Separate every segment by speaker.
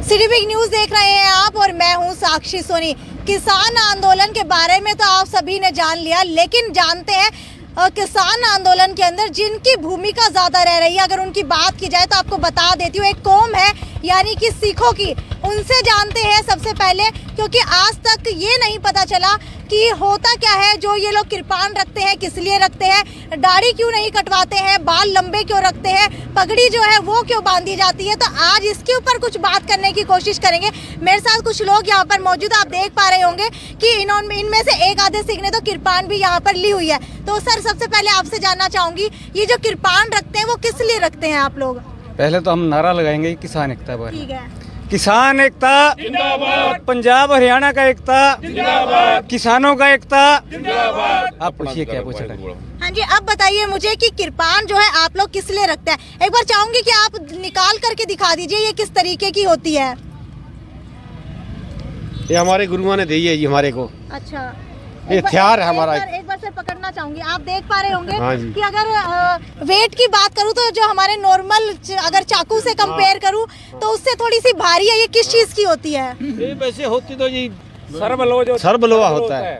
Speaker 1: City big news देख रहे हैं आप और मैं हूं साक्षी सोनी। किसान आंदोलन के बारे में तो आप सभी ने जान लिया, लेकिन जानते हैं किसान आंदोलन के अंदर जिनकी भूमिका ज्यादा रह रही है, अगर उनकी बात की जाए तो आपको बता देती हूँ, एक कौम है यानी कि सिखों की। उनसे जानते हैं सबसे पहले, क्योंकि आज तक ये नहीं पता चला कि होता क्या है। जो ये लोग कृपान रखते हैं किस लिए रखते हैं, दाढ़ी क्यों नहीं कटवाते हैं, बाल लंबे क्यों रखते हैं, पगड़ी जो है वो क्यों बांधी जाती है। तो आज इसके ऊपर कुछ बात करने की कोशिश करेंगे। मेरे साथ कुछ लोग यहाँ पर मौजूद, आप देख पा रहे होंगे कि इनमें से एक आधे सिख ने तो कृपान भी यहाँ पर ली हुई है। तो सर, सबसे पहले आपसे जानना चाहूंगी, ये जो कृपान रखते हैं वो किस लिए रखते हैं आप लोग?
Speaker 2: पहले तो हम नारा लगाएंगे किसान एकता पर।
Speaker 1: ठीक है,
Speaker 2: किसान एकता जिंदाबाद, पंजाब हरियाणा का एकता जिंदाबाद, किसानों का एकता जिंदाबाद। आप पूछिए क्या पूछ रहे हैं?
Speaker 1: हाँ जी, अब बताइए मुझे कि कृपान जो है आप लोग किस लिए रखते हैं। एक बार चाहूंगी कि आप निकाल करके दिखा दीजिए ये किस तरीके की होती है।
Speaker 3: ये हमारे गुरुओं ने दी है जी हमारे को।
Speaker 1: अच्छा,
Speaker 3: ये हथियार है हमारा।
Speaker 1: एक बार सर पकड़ना चाहूंगी। आप देख पा रहे होंगे
Speaker 3: हाँ जी।
Speaker 1: कि अगर वेट की बात करूं तो जो हमारे नॉर्मल अगर चाकू से कंपेयर करूं तो उससे थोड़ी सी भारी है। ये किस चीज की होती है?
Speaker 3: ये वैसे होती तो जी
Speaker 2: सरबलोहा
Speaker 3: होता है।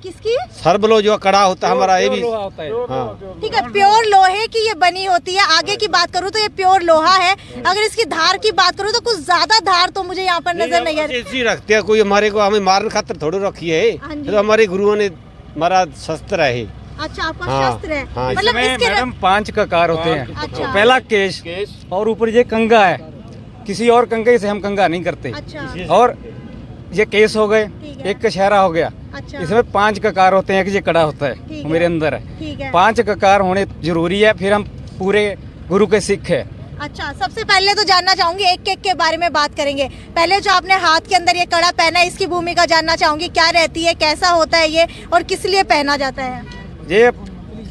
Speaker 1: किसकी?
Speaker 3: सरबलो जो कड़ा होता है हमारा, ये भी
Speaker 2: होता है।
Speaker 3: हाँ।
Speaker 1: ठीक है, प्योर लोहे की ये बनी होती है। आगे की बात करूं तो ये प्योर लोहा है। अगर इसकी धार की बात करूं तो कुछ ज्यादा धार तो मुझे यहाँ पर नजर नहीं आ रही।
Speaker 3: ऐसी रखते हैं, कोई हमारे को हमें मारने खातिर थोड़ी रखी है।
Speaker 1: हाँ जी।
Speaker 3: तो हमारे गुरुओं ने हमारा शस्त्र है।
Speaker 1: अच्छा, आपका
Speaker 3: हाँ,
Speaker 1: शस्त्र है।
Speaker 3: हाँ,
Speaker 1: मतलब इसके
Speaker 2: मैडम 5 ककार होते हैं।
Speaker 1: अच्छा।
Speaker 2: पहला केश और ऊपर ये कंगा है। किसी और कंगे से हम कंगा नहीं करते।
Speaker 1: अच्छा,
Speaker 2: और ये केस हो गए,
Speaker 1: ठीक है।
Speaker 2: एक कशहरा हो गया।
Speaker 1: अच्छा,
Speaker 2: इसमें 5 ककार होते हैं कि ये कड़ा होता
Speaker 1: ठीक
Speaker 2: है,
Speaker 1: है।
Speaker 2: वो मेरे अंदर है।
Speaker 1: ठीक है।
Speaker 2: 5 ककार होने जरूरी है, फिर हम पूरे गुरु के सिख है।
Speaker 1: अच्छा, सबसे पहले तो जानना चाहूंगी, एक एक के बारे में बात करेंगे। पहले जो आपने हाथ के अंदर ये कड़ा पहना है, इसकी भूमिका जानना चाहूंगी, क्या रहती है, कैसा होता है ये और किस लिए पहना जाता है?
Speaker 2: ये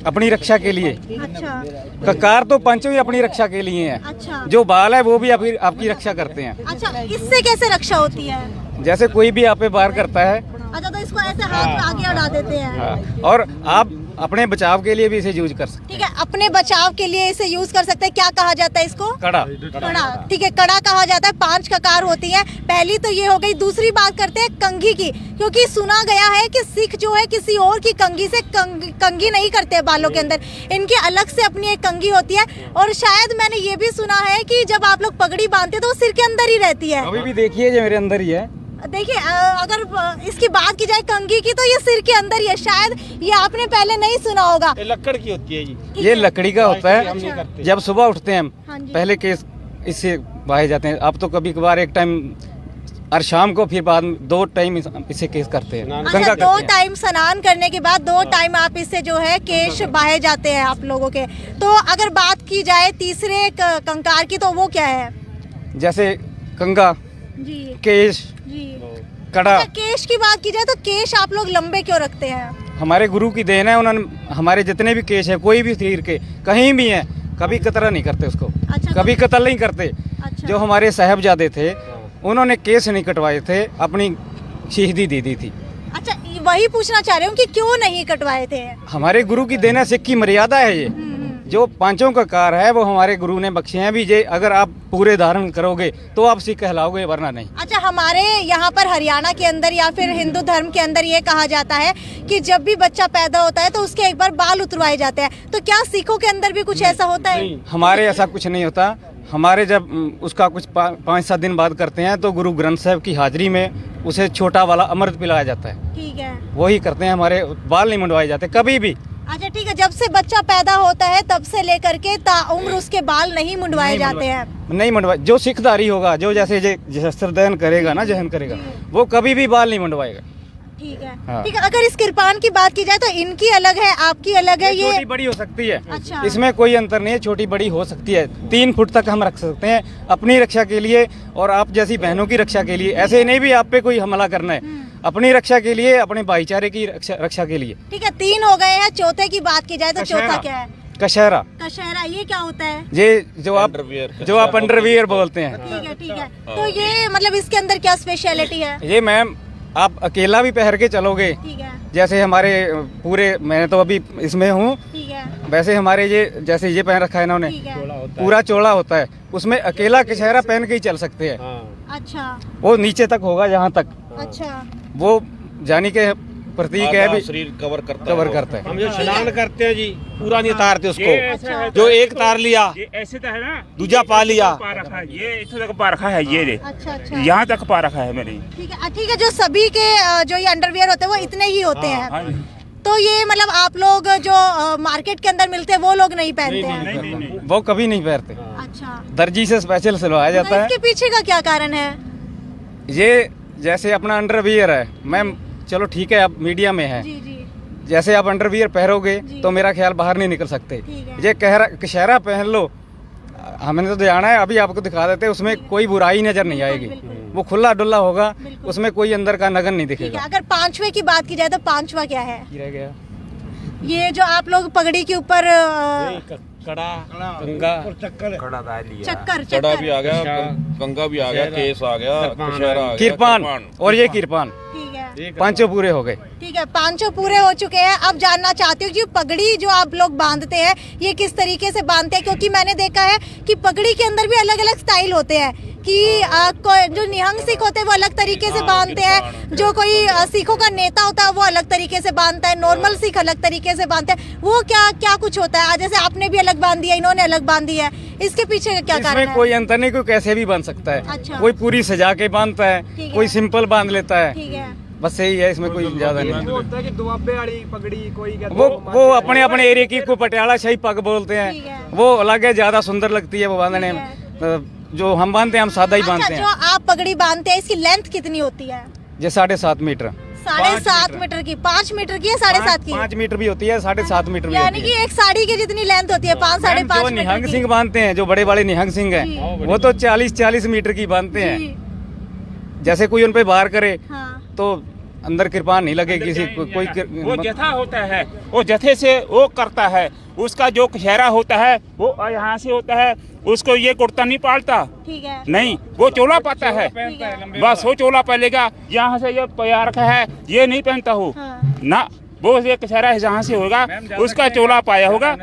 Speaker 2: अपनी रक्षा के लिए।
Speaker 1: अच्छा,
Speaker 2: ककार तो पांचों ही अपनी रक्षा के लिए हैं।
Speaker 1: अच्छा,
Speaker 2: जो बाल है वो भी आपकी रक्षा करते हैं।
Speaker 1: अच्छा, इससे कैसे रक्षा होती है?
Speaker 2: जैसे कोई भी आप पे वार करता है।
Speaker 1: अच्छा, तो इसको ऐसे हाथ आगे उड़ा देते हैं।
Speaker 2: हाँ, और आप अपने बचाव के लिए भी इसे यूज कर सकते
Speaker 1: ठीक है, अपने बचाव के लिए इसे यूज कर सकते हैं। क्या कहा जाता है इसको?
Speaker 2: हैं। कड़ा।
Speaker 1: कड़ा, ठीक है, कड़ा कहा जाता है। 5 ककार होती हैं। पहली तो ये हो गई। दूसरी बात करते हैं कंघी की, क्योंकि सुना गया है कि सिख जो है किसी और की कंघी से कंघी नहीं करते बालों के अंदर। इनकी अलग से अपनी एक कंघी होती है। और शायद मैंने ये भी सुना है कि जब आप लोग पगड़ी बांधते हैं तो वो सिर के अंदर ही रहती है।
Speaker 2: अभी भी देखिए ये मेरे अंदर ही है।
Speaker 1: देखिए, अगर इसकी बात की जाए कंघी की तो ये सिर के अंदर ही है। शायद ये आपने पहले नहीं सुना होगा।
Speaker 3: ये लकड़ की होती है जी।
Speaker 2: ये लकड़ी का होता
Speaker 3: हम नहीं
Speaker 2: है।
Speaker 3: करते।
Speaker 2: जब सुबह उठते हैं हम,
Speaker 1: हाँ जी।
Speaker 2: पहले केस इससे बाहे जाते हैं। अब तो कभी कभार एक टाइम और शाम को, फिर बाद में 2 टाइम इसे केस करते हैं।
Speaker 1: अच्छा,
Speaker 2: गंगा
Speaker 1: 2
Speaker 2: करते हैं।
Speaker 1: टाइम स्नान करने के बाद 2 टाइम आप इससे जो है केश बाहे जाते हैं आप लोगों के। तो अगर बात की जाए तीसरे कंकार की तो वो क्या है?
Speaker 2: जैसे कंगा,
Speaker 1: जी
Speaker 2: केश,
Speaker 1: जी।
Speaker 2: कड़ा।
Speaker 1: अच्छा, केश की बात की जाए तो केश आप लोग लंबे क्यों रखते हैं?
Speaker 2: हमारे गुरु की देन है। उन्होंने हमारे जितने भी केश है, कोई भी शरीर के कहीं भी है, कभी कतरा नहीं करते उसको।
Speaker 1: अच्छा,
Speaker 2: कभी कत्ल नहीं करते।
Speaker 1: अच्छा,
Speaker 2: जो हमारे साहबजादे थे, उन्होंने केस नहीं कटवाए थे, अपनी शहीदी दे दी थी।
Speaker 1: अच्छा, वही पूछना चाह रही हूँ कि क्यों नहीं कटवाए थे?
Speaker 2: हमारे गुरु की देन है, सिख की मर्यादा है ये। जो 5 ककार है वो हमारे गुरु ने बख्शे हैं भी। ये अगर आप पूरे धारण करोगे तो आप सिख कहलाओगे, वरना नहीं।
Speaker 1: अच्छा, हमारे यहाँ पर हरियाणा के अंदर या फिर हिंदू धर्म के अंदर ये कहा जाता है कि जब भी बच्चा पैदा होता है तो उसके एक बार बाल उतरवाए जाते हैं। तो क्या सिखों के अंदर भी कुछ ऐसा होता है?
Speaker 2: हमारे ऐसा कुछ नहीं होता। हमारे जब उसका कुछ 5-7 दिन बाद करते हैं तो गुरु ग्रंथ साहब की हाजिरी में उसे छोटा वाला अमृत पिलाया जाता है।
Speaker 1: ठीक है।
Speaker 2: वही करते हैं। हमारे बाल नहीं मुंडवाए जाते कभी भी।
Speaker 1: अच्छा, ठीक है, जब से बच्चा पैदा होता है तब से लेकर के ताउम्र उसके बाल नहीं मुंडवाए जाते हैं।
Speaker 2: नहीं मुंडवाए। जो सिखदारी होगा, जो जैसे शस्त्रदान करेगा ना, जहन करेगा, वो कभी भी बाल नहीं मुंडवाएगा।
Speaker 1: ठीक है।
Speaker 2: हाँ।
Speaker 1: ठीक है, अगर इस कृपान की बात की जाए तो इनकी अलग है, आपकी अलग है। ये
Speaker 2: छोटी बड़ी हो सकती है।
Speaker 1: अच्छा।
Speaker 2: इसमें कोई अंतर नहीं है, छोटी बड़ी हो सकती है। 3 फुट तक हम रख सकते हैं अपनी रक्षा के लिए और आप जैसी बहनों की रक्षा के लिए। ऐसे नहीं भी आप पे कोई हमला करना है, अपनी रक्षा के लिए, अपने भाईचारे की रक्षा के लिए।
Speaker 1: ठीक है, 3 हो गए हैं। चौथे की बात की जाए तो चौथा
Speaker 2: कशहरा।
Speaker 1: क्या है?
Speaker 2: कशहरा।
Speaker 1: कशहरा, ये क्या होता है?
Speaker 2: ये जो आप अंडरवियर बोलते हैं।
Speaker 1: ठीक है, ठीक है। तो ये मतलब इसके अंदर क्या स्पेशलिटी है?
Speaker 2: ये मैम आप अकेला भी पहन के चलोगे।
Speaker 1: ठीक है,
Speaker 2: जैसे हमारे पूरे, मैं तो अभी इसमें हूँ,
Speaker 1: ठीक है,
Speaker 2: वैसे हमारे ये जैसे ये पहन रखा है इन्होंने,
Speaker 1: ठीक है।
Speaker 2: पूरा चोला होता है, उसमें अकेला कचहरा पहन के ही चल सकते हैं।
Speaker 1: अच्छा
Speaker 2: वो नीचे तक होगा, यहाँ तक
Speaker 1: अच्छा
Speaker 2: वो जानी के प्रतीक है भी
Speaker 4: शरीर कवर करता है।
Speaker 3: हम जो स्नान करते हैं जी पूरा नहीं उतारते
Speaker 5: ये
Speaker 3: उसको,
Speaker 5: ऐसा है
Speaker 3: जो एक तार लिया
Speaker 5: ये ऐसे तो है ना,
Speaker 3: दूजा पा लिया।
Speaker 5: पा रखा है, ये इतना तक पा रखा है, ये रे
Speaker 1: अच्छा अच्छा
Speaker 5: यहाँ तक पा रखा है मैंने।
Speaker 1: ठीक है जो सभी के जो ये अंडरवियर होते हैं वो इतने ही होते हैं।
Speaker 5: हाँ जी।
Speaker 1: तो ये मतलब आप लोग जो मार्केट के अंदर मिलते हैं वो लोग नहीं पहनते हैं।
Speaker 5: नहीं।
Speaker 2: वो कभी नहीं पहनते,
Speaker 1: अच्छा
Speaker 2: दर्जी से स्पेशल सिलवाया
Speaker 1: तो
Speaker 2: जाता है।
Speaker 1: इसके पीछे का क्या कारण है?
Speaker 2: ये जैसे अपना अंडरवियर है, मैम चलो ठीक है आप मीडिया में है,
Speaker 1: जी जी
Speaker 2: जैसे आप अंडरवियर पहनोगे
Speaker 1: जी।
Speaker 2: तो मेरा ख्याल बाहर नहीं निकल सकते।
Speaker 1: ठीक है।
Speaker 2: ये कशहरा पहन लो, हमने तो जाना है, अभी आपको दिखा देते हैं, उसमें कोई बुराई नजर नहीं आएगी।
Speaker 1: बिल्कुल।
Speaker 2: वो खुला डुल्ला होगा,
Speaker 1: बिल्कुल।
Speaker 2: उसमें कोई अंदर का नगन नहीं
Speaker 1: ठीक है,
Speaker 2: दिखेगा।
Speaker 1: अगर पांचवे की बात की जाए तो पांचवा क्या है?
Speaker 2: ये रह गया
Speaker 1: ये जो आप लोग पगड़ी के ऊपर
Speaker 3: कड़ा गंगा
Speaker 1: चक्कर
Speaker 4: कड़ा भी
Speaker 1: चक्कर
Speaker 4: आ गया, कंगा भी आ गया, केस आ गया, कशहरा आ गया,
Speaker 2: किरपान और ये किरपान,
Speaker 1: ठीक है
Speaker 2: पांचों पूरे हो गए।
Speaker 1: ठीक है, पांचों पूरे हो चुके हैं। अब जानना चाहती हूँ कि पगड़ी जो आप लोग बांधते हैं ये किस तरीके से बांधते हैं, क्योंकि मैंने देखा है कि पगड़ी के अंदर भी अलग अलग स्टाइल होते हैं कि जो निहंग सिख होते हैं वो अलग तरीके से बांधते हैं, जो कोई सिखों का नेता होता है वो अलग तरीके से बांधता है, नॉर्मल सिख अलग तरीके से बांधते हैं। वो क्या क्या कुछ होता है? जैसे आपने भी अलग बांधी है, इन्होंने अलग बांधी है, इसके पीछे का क्या कारण
Speaker 2: इसमें
Speaker 1: है?
Speaker 2: कोई अंतर नहीं, कोई कैसे भी बांध सकता है।
Speaker 1: अच्छा।
Speaker 2: कोई पूरी सजा के बांधता
Speaker 1: ठीक
Speaker 2: है,
Speaker 1: है।
Speaker 2: कोई सिंपल बांध लेता है,
Speaker 1: ठीक है
Speaker 2: बस यही है, इसमें कोई ज्यादा नहीं।
Speaker 6: होता है कि दुआबे वाली पगड़ी कोई कहता
Speaker 2: वो अपने अपने एरिया की को पटियाला शाही पग बोलते
Speaker 1: ठीक है।
Speaker 2: हैं, वो अलग है, ज्यादा सुंदर लगती है वो बांधने में। जो हम बांधते हैं हम सादा ही
Speaker 1: अच्छा,
Speaker 2: बांधते
Speaker 1: जो
Speaker 2: हैं।
Speaker 1: आप पगड़ी बांधते हैं इसकी लेंथ कितनी होती है?
Speaker 2: ये 7.5 मीटर,
Speaker 1: 7.5 मीटर की, 5 मीटर की है, 7.5 की?
Speaker 2: 5 मीटर भी होती है, 7.5 मीटर भी
Speaker 1: यानी
Speaker 2: होती
Speaker 1: कि
Speaker 2: है।
Speaker 1: एक साड़ी की जितनी लेंथ होती है, 5 साढ़े
Speaker 2: मैम,
Speaker 1: 5
Speaker 2: जो
Speaker 1: मीटर
Speaker 2: निहंग
Speaker 1: की।
Speaker 2: सिंह बांधते हैं, जो बड़े बड़े निहंग सिंह हैं, वो तो 40-40 मीटर की बांधते हैं।
Speaker 1: जी,
Speaker 2: जैसे कोई उन पे वार करे
Speaker 1: हाँ
Speaker 2: तो अंदर कृपान नहीं लगे किसी
Speaker 5: वो जथा होता है, वो जथे से वो करता है, उसका जो कशहरा होता है वो यहाँ से होता है, उसको ये कुर्ता नहीं पालता,
Speaker 1: ठीक है
Speaker 5: नहीं वो चोला पाता है,
Speaker 1: ठीक है
Speaker 5: बस वो चोला पहलेगा। यहाँ से ये प्यार का है, ये नहीं पहनता हो
Speaker 1: हाँ।
Speaker 5: ना, वो ये कशहरा जहाँ से होगा उसका चोला पाया होगा।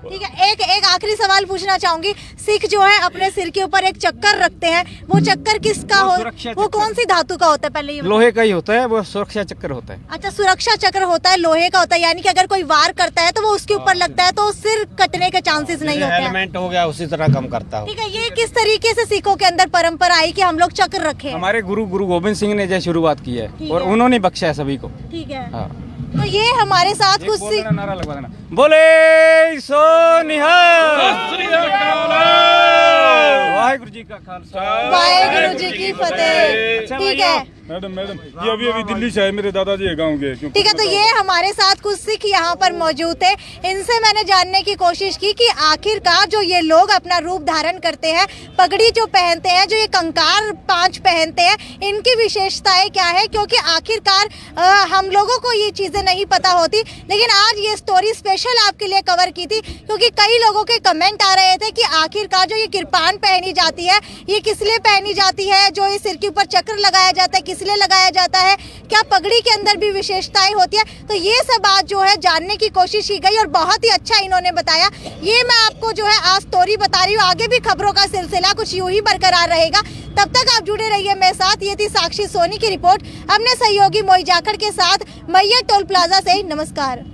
Speaker 1: ठीक है, एक आखिरी सवाल पूछना चाहूंगी। सिख जो है अपने सिर के ऊपर एक चक्कर रखते हैं, वो चक्कर किसका हो? वो कौन सी धातु का होता है पहले ये बताओ?
Speaker 2: लोहे का ही होता है, वो सुरक्षा चक्र होता है।
Speaker 1: अच्छा, सुरक्षा चक्र होता है, लोहे का होता है, यानी कि अगर कोई वार करता है तो वो उसके ऊपर लगता है तो सिर कटने के चांसेस नहीं होते हैं।
Speaker 3: हेलमेट हो गया उसी तरह कम करता हूँ।
Speaker 1: ठीक है, ये किस तरीके से सिखों के अंदर परंपरा आई कि हम लोग चक्र रखें?
Speaker 2: हमारे गुरु गोविंद सिंह ने जो शुरुआत की है
Speaker 1: ठीक
Speaker 2: और
Speaker 1: है।
Speaker 2: उन्होंने बख्शा है सभी को।
Speaker 1: ठीक है,
Speaker 2: हाँ,
Speaker 1: तो ये हमारे साथ कुछ
Speaker 2: बोल देना, नारा लगवा देना, बोले सो निहाल, वाहिगुरु जी का खालसा,
Speaker 1: वाहेगुरु जी की फतेह।
Speaker 2: अच्छा
Speaker 1: ठीक है,
Speaker 6: मैडम ये अभी दिल्ली से है, मेरे दादाजी है गाँव के।
Speaker 1: ठीक है, तो ये हमारे साथ कुछ सिख यहाँ पर मौजूद थे। इनसे मैंने जानने की कोशिश की कि आखिरकार जो ये लोग अपना रूप धारण करते हैं, पगड़ी जो पहनते हैं, जो ये कंकार 5 पहनते हैं, इनकी विशेषताएं क्या है, क्योंकि आखिरकार हम लोगों को ये चीज़ें नहीं पता होती। लेकिन आज ये स्टोरी स्पेशल आपके लिए कवर की थी, क्योंकि कई लोगों के कमेंट आ रहे थे कि आखिरकार जो ये किरपान पहनी जाती है ये किस लिए पहनी जाती है, जो ये सिर के ऊपर चक्र लगाया जाता है किस लिए लगाया जाता है, क्या पगड़ी के अंदर भी विशेषताएं होती है। तो ये सब बात जो है जानने की कोशिश की गई और बहुत ही अच्छा इन्होंने बताया। ये मैं आपको जो है आज स्टोरी बता रही हूँ, आगे भी खबरों का सिलसिला कुछ यूं ही बरकरार रहेगा। तब तक आप जुड़े रहिए मेरे साथ। ये थी साक्षी सोनी की रिपोर्ट, अपने सहयोगी मोई जाखड़ के साथ, मैया टोल प्लाजा से। नमस्कार।